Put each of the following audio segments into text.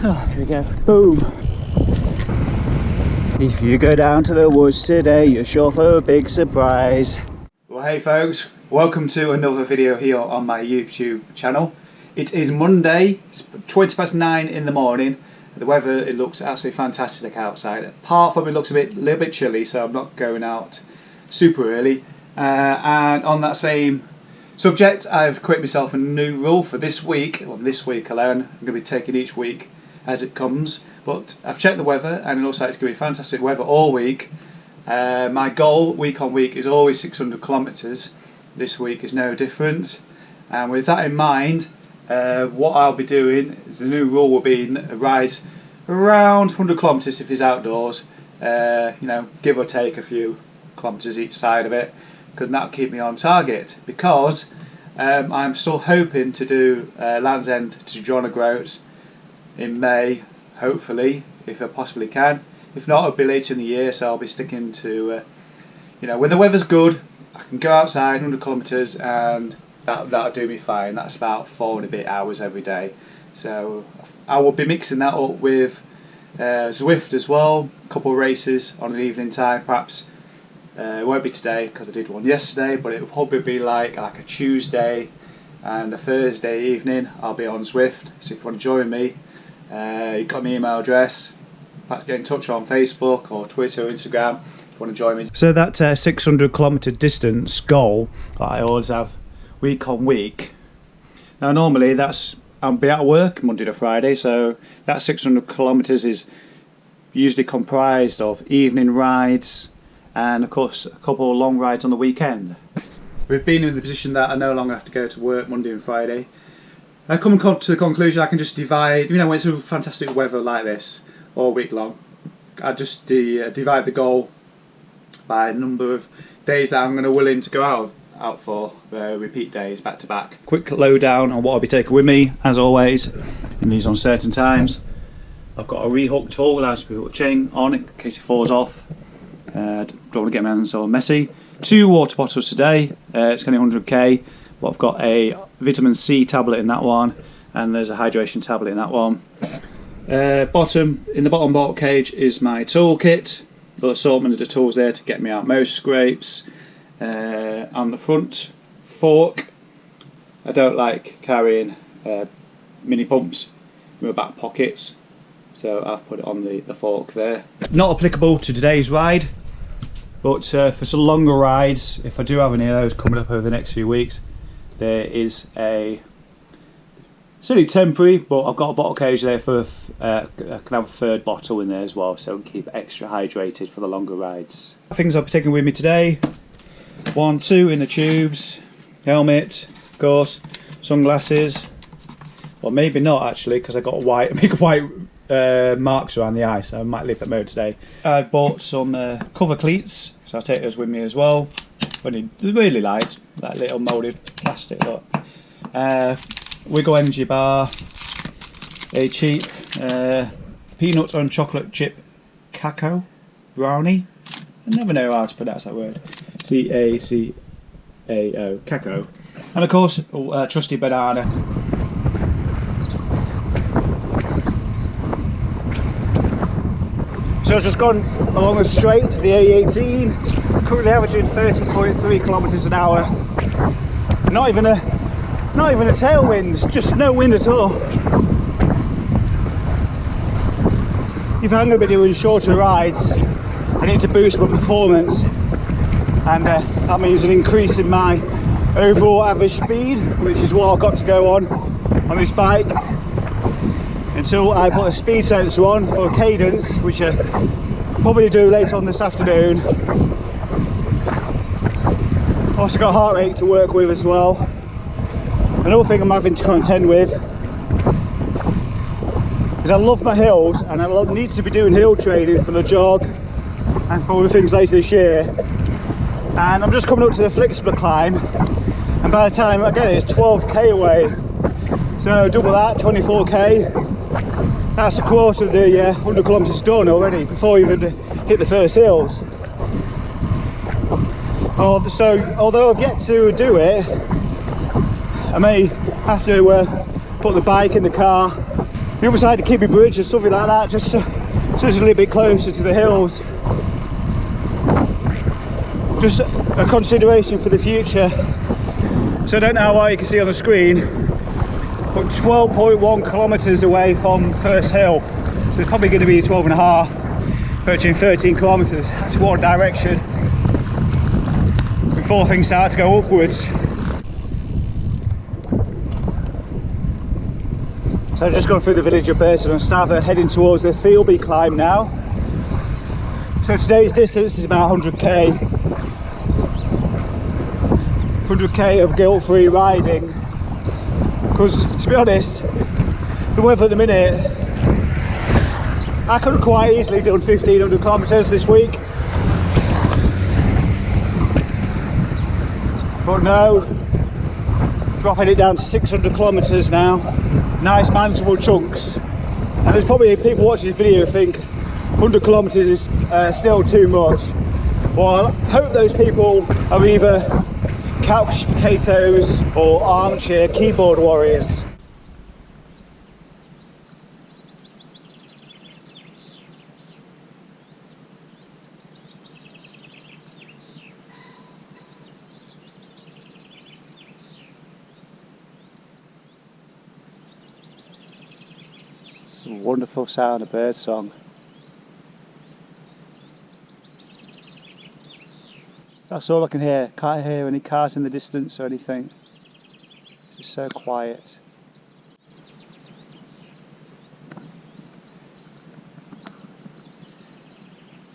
Oh, here we go. Boom. If you go down to the woods today, you're sure for a big surprise. Well, hey folks, welcome to another video here on my YouTube channel. It is Monday, it's 9:20 in the morning. The weather, it looks absolutely fantastic outside. Apart from it looks a little bit chilly, so I'm not going out super early. And on that same subject, I've created myself a new rule for this week. Well, this week alone, I'm going to be taking each week as it comes. But I've checked the weather, and it looks like it's going to be fantastic weather all week. My goal, week on week, is always 600 kilometres. This week is no different. And with that in mind, what I'll be doing, the new rule will be rides around 100 kilometres if it's outdoors. You know, give or take a few kilometres each side of it, because that'll keep me on target. Because I'm still hoping to do Land's End to John O'Groats in May, hopefully, if I possibly can. If not, it'll be later in the year, so I'll be sticking to, you know, when the weather's good, I can go outside 100 kilometres and that'll do me fine. That's about 4 and a bit hours every day. So I will be mixing that up with Zwift as well. A couple of races on an evening time, perhaps. It won't be today because I did one yesterday, but it will probably be like a Tuesday and a Thursday evening. I'll be on Zwift, so if you want to join me, you've got my email address. Perhaps get in touch on Facebook or Twitter or Instagram if you want to join me. So that 600 kilometre distance goal that I always have week on week. Now normally I'll be at work Monday to Friday, so that 600 kilometres is usually comprised of evening rides and of course a couple of long rides on the weekend. We've been in the position that I no longer have to go to work Monday and Friday. I come to the conclusion I can just divide, you know, when it's a fantastic weather like this all week long, I just divide the goal by a number of days that I'm willing to go out for repeat days back to back. Quick lowdown on what I'll be taking with me, as always, in these uncertain times. I've got a rehook tool, allows me to put a chain on it in case it falls off. Don't want to get my hands all messy. 2 water bottles today, it's only 100k, but I've got a vitamin C tablet in that one, and there's a hydration tablet in that one. In the bottom bottle cage is my toolkit, full assortment of the tools there to get me out most scrapes. On the front fork, I don't like carrying mini pumps in my back pockets, so I've put it on the fork there. Not applicable to today's ride, but for some longer rides, if I do have any of those coming up over the next few weeks, there is it's only temporary, but I've got a bottle cage there for I can have a third bottle in there as well, so I can keep extra hydrated for the longer rides. Things I'll be taking with me today: 1, 2 in the tubes, helmet, of course, sunglasses. Well, maybe not actually, because I got big white marks around the eye, so I might leave that mode today. I bought some cover cleats, so I'll take those with me as well. They're really light, that little moulded plastic look. Wiggle energy bar, a cheap peanut and chocolate chip cacao brownie. I never know how to pronounce that word. C-A-C-A-O, cacao. And of course, a trusty banana. So I've just gone along the straight, the A18, currently averaging 30.3 kilometres an hour. Not even a tailwind, just no wind at all. If I'm going to be doing shorter rides, I need to boost my performance, and that means an increase in my overall average speed, which is what I've got to go on this bike until I put a speed sensor on for cadence, which I probably do later on this afternoon. Also got heart rate to work with as well. Another thing I'm having to contend with is I love my hills, and I need to be doing hill training for the jog and for other things later this year. And I'm just coming up to the flexible climb, and by the time I get it, it's 12k away. So double that, 24k. That's a quarter of the 100 kilometres done already before you even hit the first hills. So although I've yet to do it, I may have to put the bike in the car the other side of Kibby Bridge or something like that, just so it's a little bit closer to the hills. Just a consideration for the future. So I don't know how well you can see on the screen, but 12.1 kilometres away from first hill. So it's probably going to be 12.5, approaching 13 kilometres. That's one direction before things start to go upwards. So I've just gone through the village of Burton on Strava, heading towards the Theelby climb now. So today's distance is about 100k. 100k of guilt-free riding, because to be honest, the weather at the minute, I could have quite easily done 1500 kilometres this week, but no, dropping it down to 600 kilometres now. Nice manageable chunks, and there's probably people watching this video who think 100 kilometres is still too much. Well, I hope those people are either couch potatoes or armchair keyboard warriors. It's a wonderful sound of bird song. That's all I can hear. Can't hear any cars in the distance or anything. It's just so quiet.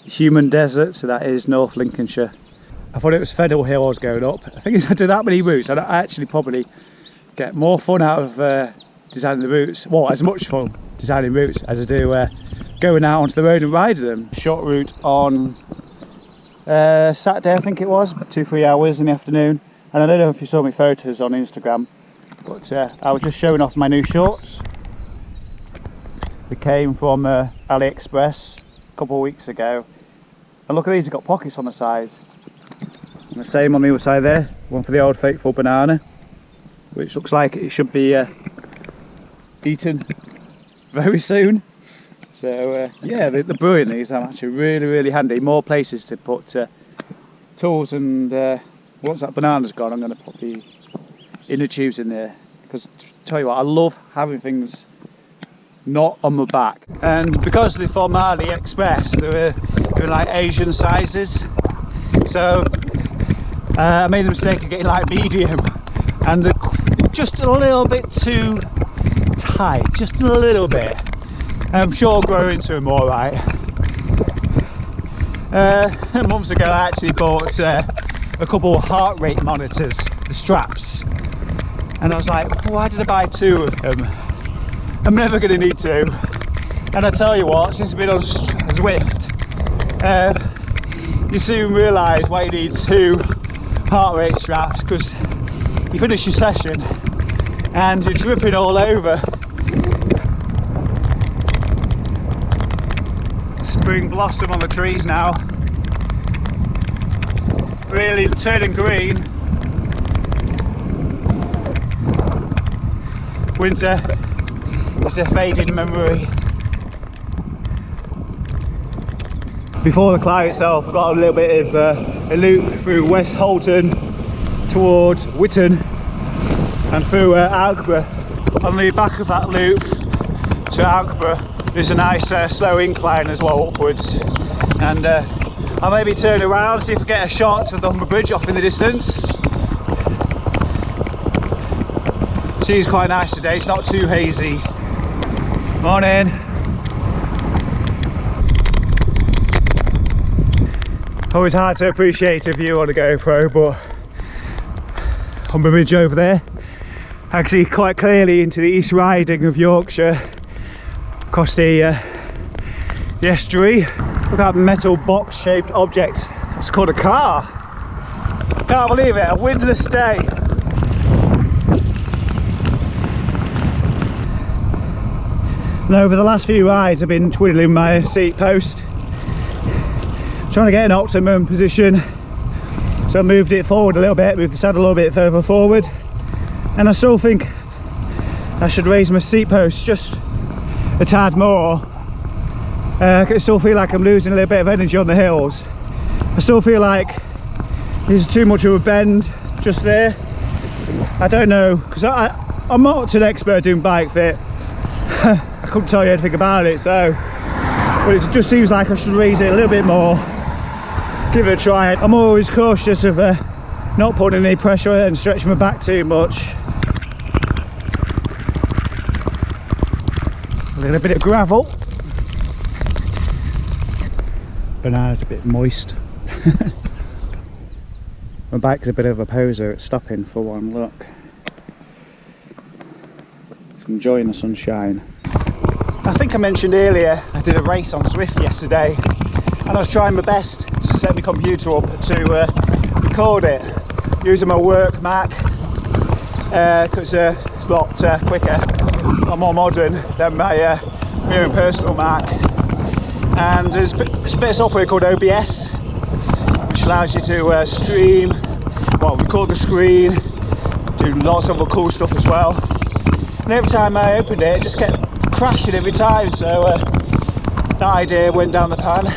Human desert, so that is North Lincolnshire. I thought it was Federal Hill I was going up. I think if I do that many routes, I'd actually probably get more fun out of designing the routes. Well, as much fun designing routes as I do going out onto the road and riding them. Short route on Saturday, I think it was, 2-3 hours in the afternoon, and I don't know if you saw my photos on Instagram, but I was just showing off my new shorts. They came from AliExpress a couple of weeks ago, and look at these, they've got pockets on the side, and the same on the other side there, one for the Old Faithful banana, which looks like it should be eaten very soon. So yeah, they're brilliant, these are actually really handy. More places to put tools, and once that banana's gone, I'm going to put the inner tubes in there, because tell you what, I love having things not on my back. And because they're from AliExpress, they're like Asian sizes, so I made the mistake of getting like medium, and they're just a little bit too tight, just a little bit. I'm sure I'll grow into them all right. Months ago I actually bought a couple of heart rate monitors, the straps, and I was like, why did I buy 2 of them? I'm never going to need 2. And I tell you what, since I've been on Zwift, you soon realise why you need 2 heart rate straps, because you finish your session and you're dripping all over. Spring blossom on the trees now, really turning green. Winter is a fading memory. Before the climb itself, I've got a little bit of a loop through West Holton towards Witton and through Alkborough. On the back of that loop to Alkborough, there's a nice slow incline as well upwards, and I'll maybe turn around, see if I get a shot of the Humber Bridge off in the distance. She's quite nice today, it's not too hazy. Morning. Always hard to appreciate a view on a GoPro, but Humber Bridge over there, actually quite clearly into the East Riding of Yorkshire. Across the estuary. Look at that metal box shaped object. It's called a car. Can't believe it, a windless day. And over the last few rides I've been twiddling my seat post, trying to get an optimum position. So I moved it forward a little bit, moved the saddle a little bit further forward, and I still think I should raise my seat post just a tad more. I still feel like I'm losing a little bit of energy on the hills. I still feel like there's too much of a bend just there. I don't know, because I'm not an expert doing bike fit. I couldn't tell you anything about it, so but it just seems like I should raise it a little bit more, give it a try. I'm always cautious of not putting any pressure on it and stretching my back too much. A little bit of gravel. Banana's a bit moist. My bike's a bit of a poser at stopping for one look. It's enjoying the sunshine. I think I mentioned earlier I did a race on Zwift yesterday, and I was trying my best to set my computer up to record it using my work Mac, because it's a lot quicker, a lot more modern than my own personal Mac. And there's a bit of software called OBS, which allows you to stream, record the screen, do lots of other cool stuff as well. And every time I opened it, it just kept crashing every time, so that idea went down the pan.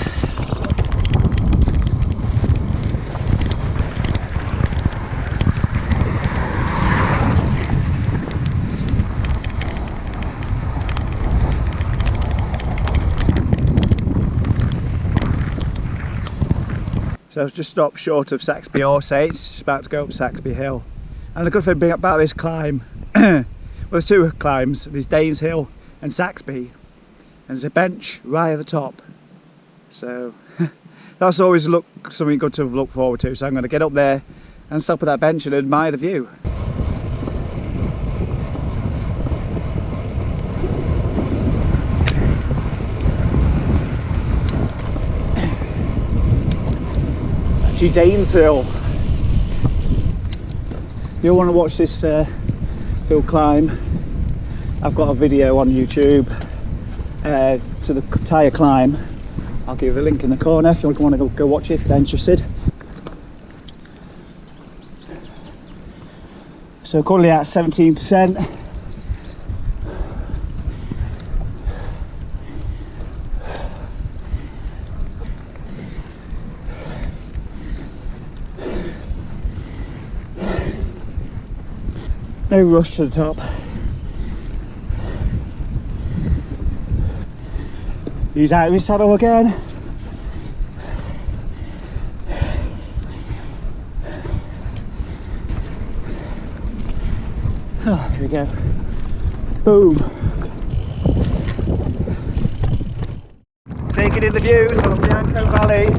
So I've just stopped short of Saxby Orsay. It's just about to go up Saxby Hill. And the good thing about this climb, well, there's two climbs, there's Danes Hill and Saxby, and there's a bench right at the top. So that's always something good to look forward to. So I'm going to get up there and stop at that bench and admire the view. Danes Hill. If you want to watch this hill climb, I've got a video on YouTube to the entire climb. I'll give you a link in the corner if you want to go watch it if you're interested. So currently at 17%. No rush to the top. He's out of his saddle again. Oh, here we go. Boom. Taking in the views of the Bianco Valley.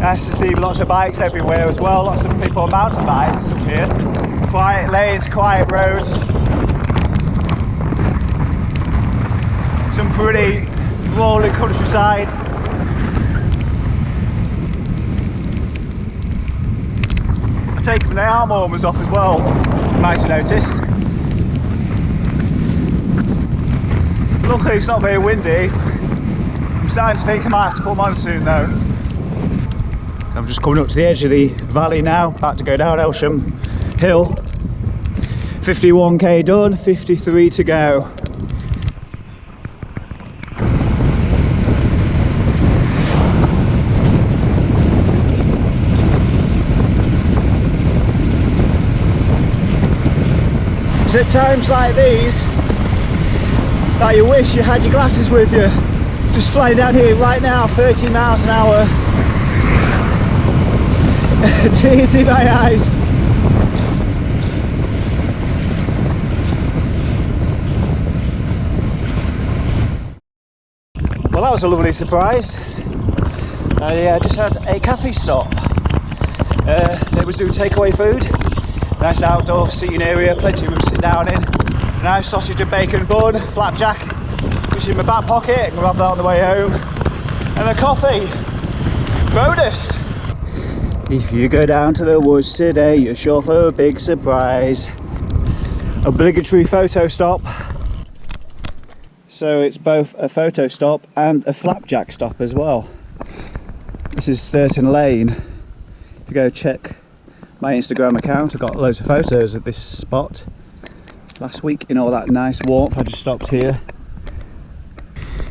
Nice to see lots of bikes everywhere as well. Lots of people on mountain bikes up here. Quiet lanes, quiet roads. Some pretty rolling countryside. I take my arm warmers off as well, you might have noticed. Luckily it's not very windy. I'm starting to think I might have to put them on soon though. I'm just coming up to the edge of the valley now, about to go down Elsham Hill. 51k done, 53 to go. It's at times like these that you wish you had your glasses with you. Just flying down here right now, 30 miles an hour. Tears in my eyes. Well, that was a lovely surprise. I just had a cafe stop. They was doing takeaway food. Nice outdoor seating area, plenty of room to sit down in. A nice sausage and bacon bun, flapjack, which is in my back pocket. I can grab that on the way home. And a coffee. Bonus! If you go down to the woods today, you're sure for a big surprise. Obligatory photo stop. So it's both a photo stop and a flapjack stop as well. This is Certain Lane. If you go check my Instagram account, I've got loads of photos of this spot. last week in all that nice warmth. I just stopped here.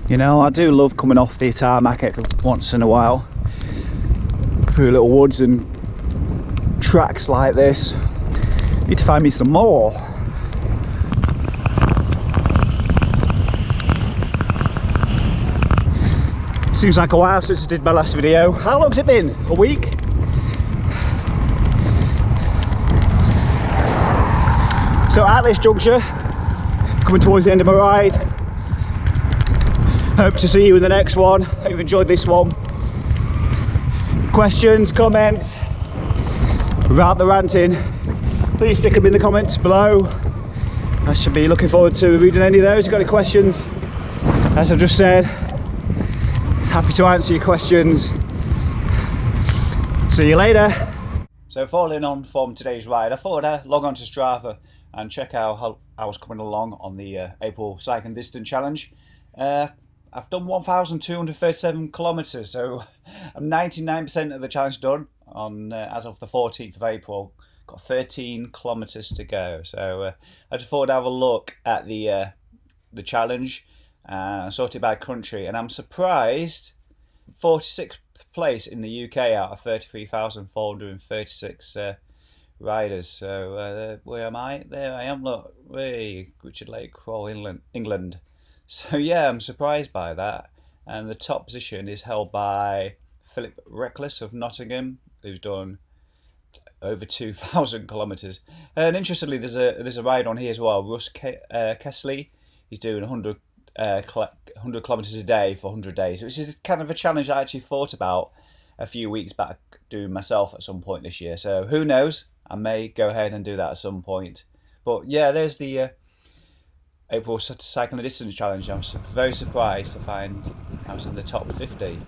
You know, I do love coming off the tarmac once in a while through little woods and tracks like this. Need to find me some more. Seems like a while since I did my last video. How long's it been? A week? So at this juncture, coming towards the end of my ride. Hope to see you in the next one. Hope you've enjoyed this one. Questions, comments, without the ranting, please stick them in the comments below. I should be looking forward to reading any of those. If you've got any questions, as I've just said, happy to answer your questions. See you later. So following on from today's ride, I thought I'd log on to Strava and check out how I was coming along on the April Cycling Distance Challenge. I've done 1,237 kilometres, so I'm 99% of the challenge done on as of the 14th of April. Got 13 kilometres to go, so I just thought I'd have a look at the challenge, sorted by country, and I'm surprised 46th place in the UK out of 33,436 riders. So where am I? There I am. Look, way Richard Lake, Crawl, England. So yeah, I'm surprised by that. And the top position is held by Philip Reckless of Nottingham, who's done over 2,000 kilometres. And interestingly, there's a ride on here as well. Russ Kessley, he's doing 100 kilometres a day for 100 days, which is kind of a challenge I actually thought about a few weeks back doing myself at some point this year. So who knows? I may go ahead and do that at some point. But yeah, there's the April Cycling Distance Challenge. I was very surprised to find I was in the top 50.